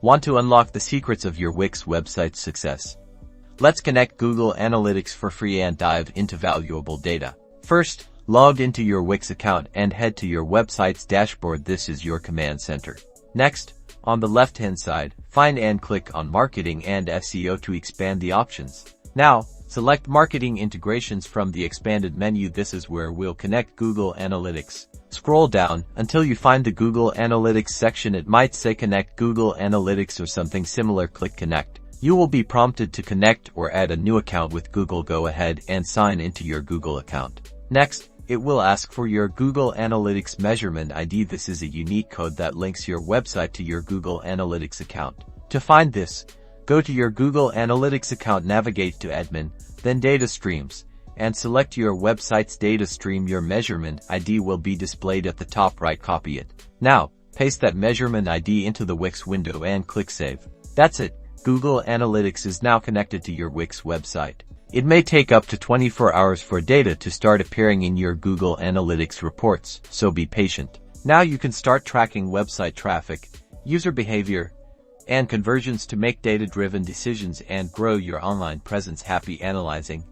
Want to unlock the secrets of your Wix website's success? Let's connect Google Analytics for free and dive into valuable data. First, log into your Wix account and head to your website's dashboard. This is your command center. Next, on the left-hand side, find and click on Marketing and SEO to expand the options. Now, select Marketing Integrations from the expanded menu. This is where we'll connect Google Analytics. Scroll down until you find the Google Analytics section. It might say Connect Google Analytics or something similar. Click Connect. You will be prompted to connect or add a new account with Google. Go ahead and sign into your Google account. Next, it will ask for your Google Analytics measurement ID. This is a unique code that links your website to your Google Analytics account. To find this, go to your Google Analytics account, navigate to Admin, then Data Streams, and select your website's data stream. Your measurement ID will be displayed at the top right. Copy it. Now, paste that measurement ID into the Wix window and click Save. That's it. Google Analytics is now connected to your Wix website. It may take up to 24 hours for data to start appearing in your Google Analytics reports, so be patient. Now you can start tracking website traffic, user behavior, and conversions to make data-driven decisions and grow your online presence. Happy analyzing!